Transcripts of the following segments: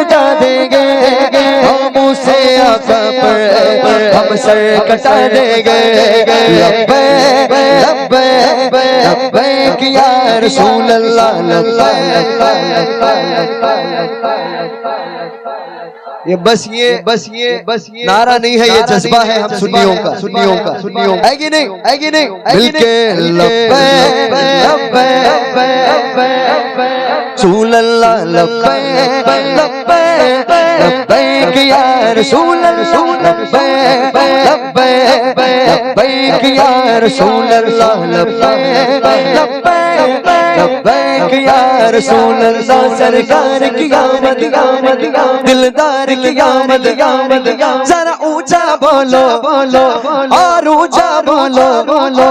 मिटा देंगे, हम से आका पर हम सर कटा देंगे। लब्बैक लब्बैक लब्बैक या रसूल अल्लाह लब्बैक। ये बस ये नारा नहीं है, ये जज्बा है हम सुन्नियों का है कि नहीं, है कि नहीं? मिलके लब्बैक लब्बैक रसूल अल्लाह लब्बैक लब्बैक लब्बैक या रसूल अल्लाह लब्बैक लब्बैक लब्बैक या रसूल अल्लाह लब्बैक लब्बैक लब्बैक या रसूल अल्लाह। सरकार की आमद आमद दिलदार की आमद आमद, जरा ऊंचा बोलो बोलो और ऊंचा बोलो बोलो।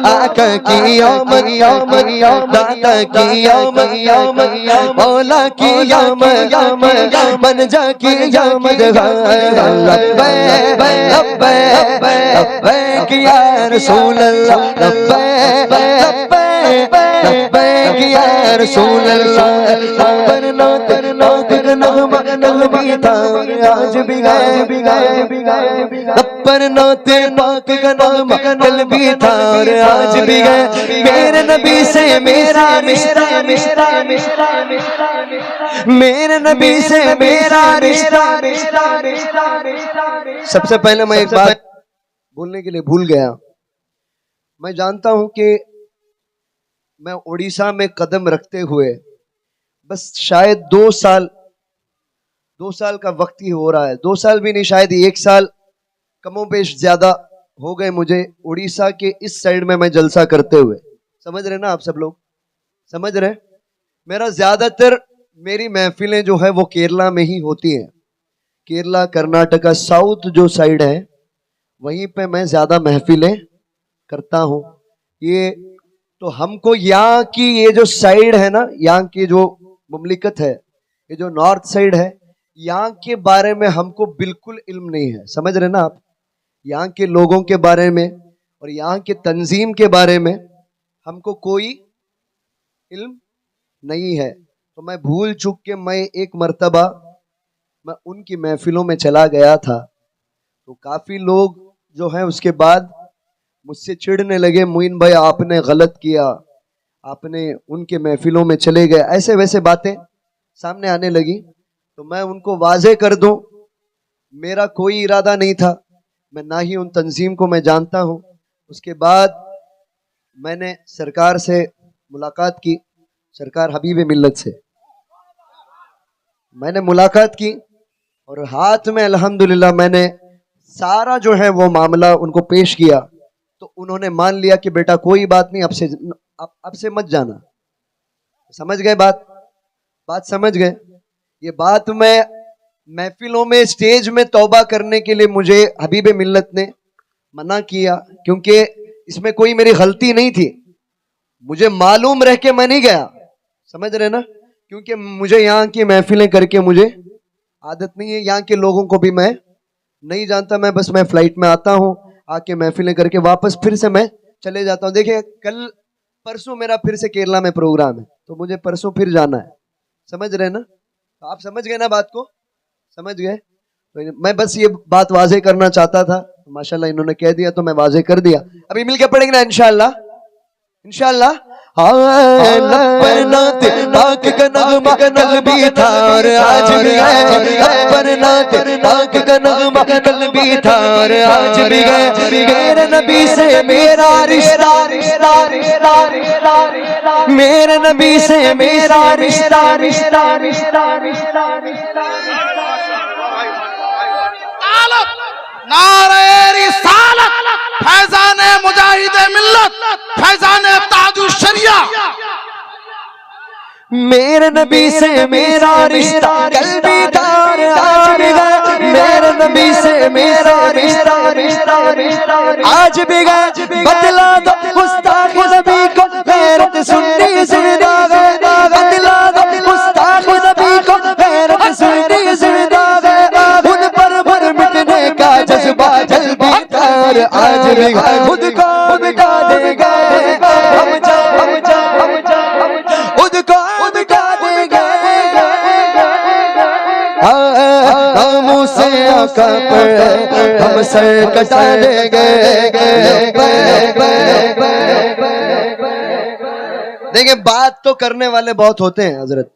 आका की आमद आमद दाता की आमद आमद मौला की आमद आमद बन जा की आमद। लब्बैक लब्बैक लब्बैक या रसूल अल्लाह लब्बैक लब्बैक लब्बैक या रसूल अल्लाह। पर नौत नगमा नगमी था आज भी गए, पर नौते पाक का नगमा कल भी था और आज भी गए। मेरे नबी से मेरा रिश्ता मेरे नबी से मेरा रिश्ता। सबसे पहले मैं एक बात बोलने के लिए भूल गया। मैं जानता हूं कि मैं उड़ीसा में कदम रखते हुए बस शायद 2 साल का वक्त ही हो रहा है। 2 साल भी नहीं, शायद 1 साल कमोबेश ज्यादा हो गए मुझे उड़ीसा के इस साइड में मैं जलसा करते हुए। समझ रहे ना आप सब लोग, समझ रहे? मेरा ज्यादातर मेरी महफिलें जो है वो केरला में ही होती हैं। केरला, कर्नाटका, साउथ जो साइड है वहीं पे मैं ज्यादा महफिलें करता हूँ। ये तो हमको यहाँ की ये जो साइड है ना, यहाँ की जो मुमलिकत है, ये जो नॉर्थ साइड है, यहाँ के बारे में हमको बिल्कुल इल्म नहीं है। समझ रहे ना आप? यहाँ के लोगों के बारे में और यहाँ के तंजीम के बारे में हमको कोई इल्म नहीं है। तो मैं भूल चूक के मैं एक मर्तबा मैं उनकी महफिलों में चला गया था, तो काफ़ी लोग जो हैं उसके बाद मुझसे चिढ़ने लगे, मोइन भाई आपने गलत किया, आपने उनके महफिलों में चले गए, ऐसे वैसे बातें सामने आने लगी। तो मैं उनको वाजे कर दूं, मेरा कोई इरादा नहीं था, मैं ना ही उन तंजीम को मैं जानता हूं। उसके बाद मैंने सरकार से मुलाकात की, सरकार हबीब मिल्लत से मैंने मुलाकात की और हाथ में अल्हम्दुलिल्लाह मैंने सारा जो है वो मामला उनको पेश किया। तो उन्होंने मान लिया कि बेटा कोई बात नहीं, अब से मत जाना। समझ गए बात समझ गए? ये बात मैं महफिलों में स्टेज में तौबा करने के लिए मुझे हबीब मिल्लत ने मना किया, क्योंकि इसमें कोई मेरी गलती नहीं थी। मुझे मालूम रह के मैं नहीं गया, समझ रहे ना? क्योंकि मुझे यहाँ की महफिलें करके मुझे आदत नहीं है, यहाँ के लोगों को भी मैं नहीं जानता। मैं फ्लाइट में आता हूँ, आके महफिलें करके वापस फिर से मैं चले जाता हूँ। देखिए परसों मेरा फिर से केरला में प्रोग्राम है, तो मुझे परसों फिर जाना है। समझ रहे ना? तो आप समझ गए ना बात को? समझ गए? तो मैं बस ये बात वाजे करना चाहता था, माशाल्लाह इन्होंने कह दिया तो मैं वाजे कर दिया। अभी मिलके पढ़ेंगे ना इंशाल्लाह, इंशाल्लाह। पर नात नाक का नगमा कल भी था और आज भी है। पर नात नाक का नगमा कल भी था और आज भी है। मेरे नबी से मेरा रिश्ता, मेरे नबी से मेरा रिश्ता। नारे रिसालत, फैजान मुजाहिद मिल्लत, फैजान ताजुश शरिया। मेरे नबी से मेरा रिश्ता कल भी था और आज भी है। मेरे नबी से मेरा रिश्ता आज भी है। बतला दो गुस्ताख नबी को गैरत सुन्नी जिंदा है। बतला दो गुस्ताख नबी को गैरत सुन्नी जिंदा है। उन पर भर मिटने का जज्बा जल्दी कर आज भी खुद को मिटा देगा। हम जा खुद को मिटा देगा। आका पर हम सर कटा देंगे। देखिए, बात तो करने वाले बहुत होते हैं हजरत,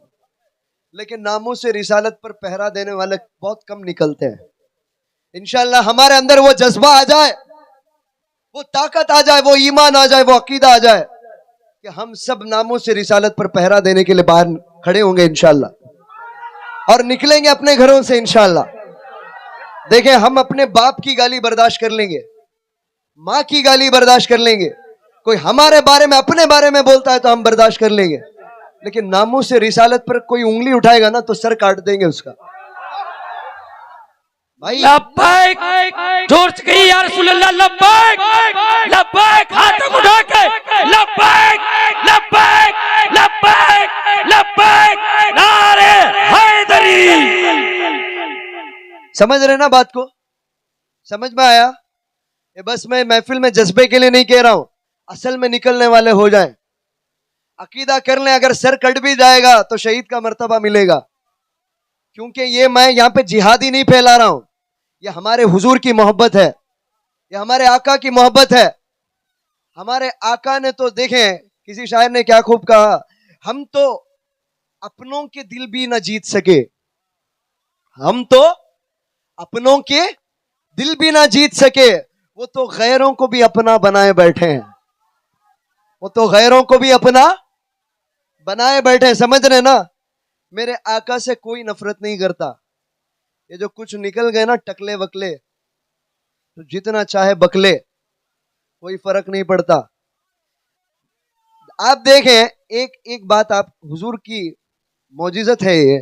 लेकिन नामों से रिसालत पर पहरा देने वाले बहुत कम निकलते हैं। इंशाअल्लाह हमारे अंदर वो जज्बा आ जाए, वो ताकत आ जाए, वो ईमान आ जाए, वो अकीदा आ जाए कि हम सब नामों से रिसालत पर पहरा देने के लिए बाहर खड़े होंगे इंशाअल्लाह, और निकलेंगे अपने घरों से इंशाअल्लाह। देखें, हम अपने बाप की गाली बर्दाश्त कर लेंगे, माँ की गाली बर्दाश्त कर लेंगे, कोई हमारे बारे में अपने बारे में बोलता है तो हम बर्दाश्त कर लेंगे, लेकिन नामों से रिसालत पर कोई उंगली उठाएगा ना तो सर काट देंगे उसका। भाई लब्बैक, जोर से कहिए या रसूल अल्लाह, लब्बैक लब्बैक, हाथों को उठा के लब्बैक लब्बैक लब्बैक लब्बैक, नारे हैदरी। समझ रहे ना बात को? समझ में आया? ये बस मैं महफिल में जज्बे के लिए नहीं कह रहा हूं, असल में निकलने वाले हो जाएं, अकीदा कर लें। अगर सर कट भी जाएगा तो शहीद का मर्तबा मिलेगा, क्योंकि ये मैं यहां पे जिहादी नहीं फैला रहा हूं, ये हमारे हुजूर की मोहब्बत है, ये हमारे आका की मोहब्बत है। हमारे आका ने तो देखें, किसी शायर ने क्या खूब कहा, हम तो अपनों के दिल भी ना जीत सके, हम तो अपनों के दिल भी ना जीत सके, वो तो गैरों को भी अपना बनाए बैठे हैं, वो तो गैरों को भी अपना बनाए बैठे हैं। समझ रहे ना? मेरे आका से कोई नफरत नहीं करता। ये जो कुछ निकल गए ना टकले वकले, तो जितना चाहे बकले, कोई फर्क नहीं पड़ता। आप देखें, एक बात, आप हुजूर की मौजिजत है ये,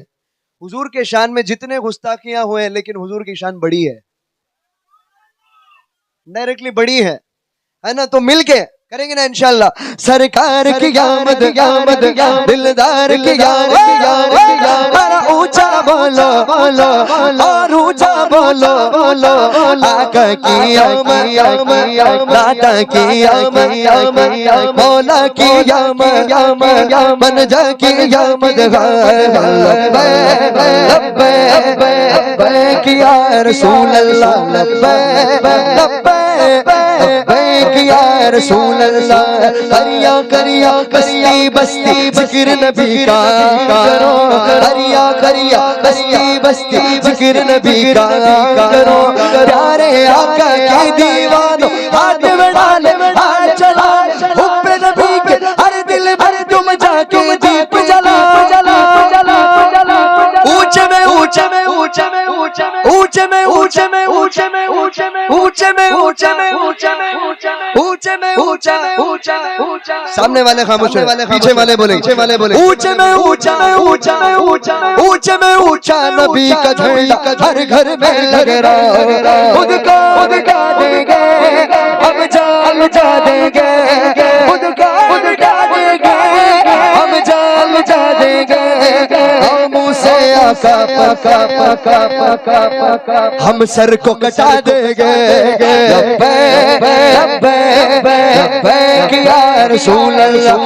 हुजूर के शान में जितने गुस्ताखियां हुए हैं, लेकिन हुजूर की शान बड़ी है, डायरेक्टली बड़ी है ना? तो मिलके करेंगे ना इंशाअल्लाह। सरकार की आमद आमद, दिलदार की आमद, और ऊंचा बोलो बोलो, और ऊंचा बोलो बोलो, आका की आमद, दाता की आमद, मौला की आमद, बनजा की आमद, लब्बैक या रसूल अल्लाह, लब्बैक या रसूल अल्लाह। करिया करिया बस्ती बस्ती जिक्र नबी का करो, करिया करिया बस्ती बस्ती जिक्र नबी का करो। प्यारे आका के दीवानो हाथ बढ़ा ले, हाथ चला, हुब्बे नबी के हर दिल भर तुम जाके दीप जला, ऊंचे में ऊंचे में ऊंचे में ऊंचे में ऊंचे में ऊंचे में ऊंचे में ऊंचे में ऊंचे में ऊंचे में ऊंचे में ऊंचे में ऊंचा ऊंचा ऊंचा। सामने वाले खामोश है, पीछे वाले बोले, ऊंचे में ऊंचा में ऊंचा में ऊंचा ऊंचे में ऊंचा नबी का झंडा हर घर में लग रहा। खुद का देंगे हम जा देंगे, खुद का देंगे हम जा देंगे, हम से आका पका पका पका पका हम सर को कटा देंगे। लब्बैक या रसूल अल्लाह,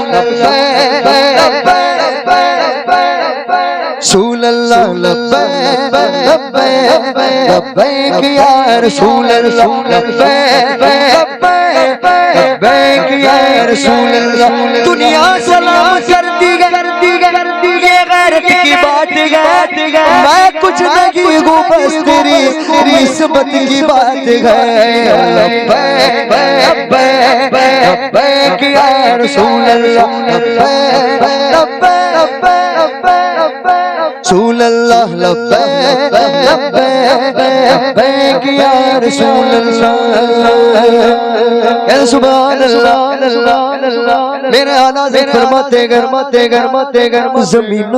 रसूल अल्लाह, लब्बैक या रसूल अल्लाह, लब्बैक या रसूल अल्लाह। दुनिया सलाम करती है, गैरत की बात है, मैं कुछ नहीं हूँ बस तेरी निस्बत की बात है। लब्बैक या रसूल अल्लाह, रसूल अल्लाह, लब्बैक या रसूल अल्लाह। सुभान अल्लाह। मेरे आला से फरमाते घर जमीन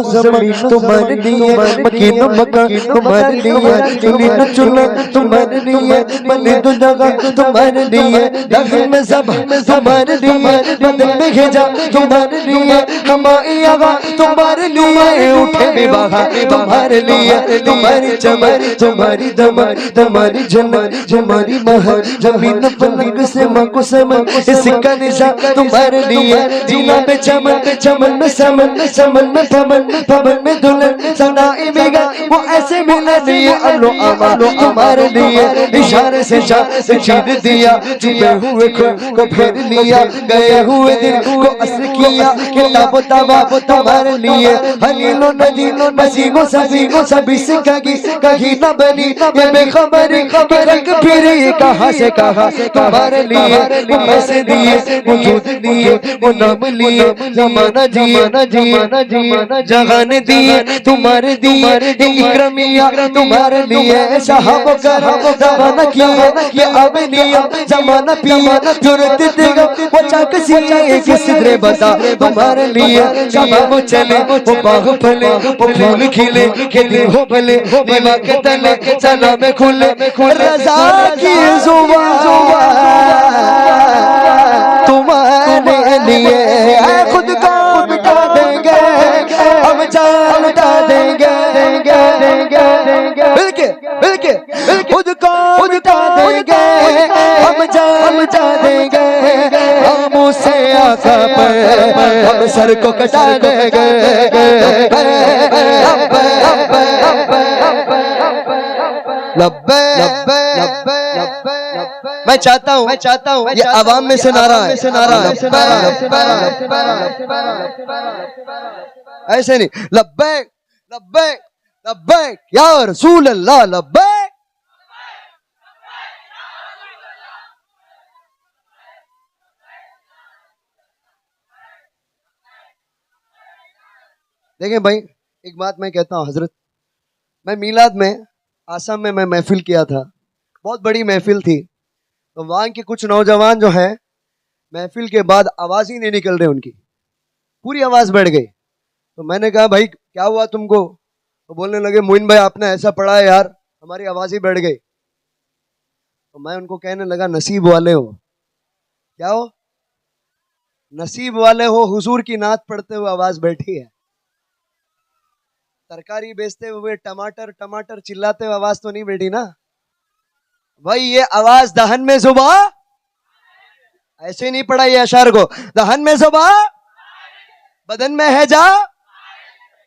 तुम्हारे लिए, मकीन मकान तुम्हारे लिए, चुनी चुना तुम्हारे लिए, बने तो जगह तुम्हारे लिए, दखल में सब तुम्हारे लिए, बदल में भेजा तुम्हारे लिए, कमाई आगा तुम्हारे लिए, उठे विवाह तुम्हारे लिए, तुम्हारी चमर तुम्हारी दमर, तुम्हारी झमर तुम्हारी महर, जमीन पलंग से मको समर, इसका निशा तुम्हारे लिए, जीना में चमन चमन में समन समन में फमन फमन में दुल्हन सनाई में गा वो ऐसे मिला दिए अमलो अमालो हमारे लिए इशारे से छीन दिया छुपे हुए को फेर लिया गए हुए दिल को असर किया किताबो तबा तुम्हारे लिए हनीनो नदीनो नसीबो सभी से कहीं न बनी ये बेखबरी के रंग फिरे ये कहाँ से तुम्हारे लिए वो पैसे दिए वो दूध दिए वो नाम लिए जमाना जहान दिए तुम्हारे इकरमिया तुम्हारे लिए साहब कर जमाना किया ये अब नियम जमाना पिया जरूरत देगा वो चाक सिए किस तरह बता तुम्हारे लिए शबाब चले वो बाग फले वो फूल खिले के दिल हो भले दिमाग के तले सना में खुले रजा की जुबान तुम्हारे लिए खुद को मिटा देंगे हम जान मिटा देंगे बिल्के खुद को मिटा देंगे हम जान मिटा देंगे हम उसे आका पर हम सर को कटा देंगे मैं चाहता हूँ ये आवाम में से नारा है ऐसे नहीं लब्बैक लब्बैक लब्बैक या रसूल अल्लाह लब्बैक। देखें भाई एक बात मैं कहता हूँ हजरत, मैं मीलाद में आसाम में मैं महफिल किया था, बहुत बड़ी महफिल थी, तो वहाँ के कुछ नौजवान जो हैं महफिल के बाद आवाज़ ही नहीं निकल रहे, उनकी पूरी आवाज़ बैठ गई। तो मैंने कहा भाई क्या हुआ तुमको? तो बोलने लगे मोइन भाई आपने ऐसा पढ़ा है यार हमारी आवाज़ ही बैठ गई। तो मैं उनको कहने लगा नसीब वाले हो, क्या हो नसीब वाले हो, हुजूर की नात पढ़ते हुए आवाज़ बैठी है। तरकारी बेचते हुए टमाटर चिल्लाते हुए आवाज तो नहीं बैठी ना भाई। ये आवाज दहन में जुबा ऐसे नहीं पढ़ा ये अशार को, दहन में जुबा बदन में है जा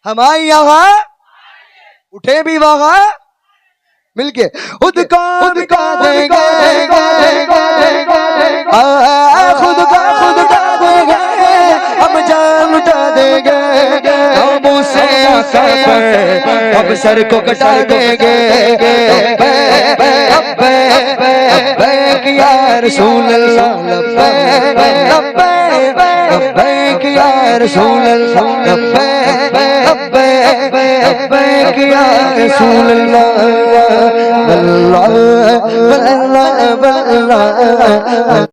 हमारी यहाँ उठे भी वहां मिलके खुद को मिटा देंगे खुद को देंगे हम जान मिटा देंगे हम उसे अब सर को कटा देंगे लब्बैक या रसूल अल्लाह लब्बैक या रसूल अल्लाह लब्बैक या रसूल अल्लाह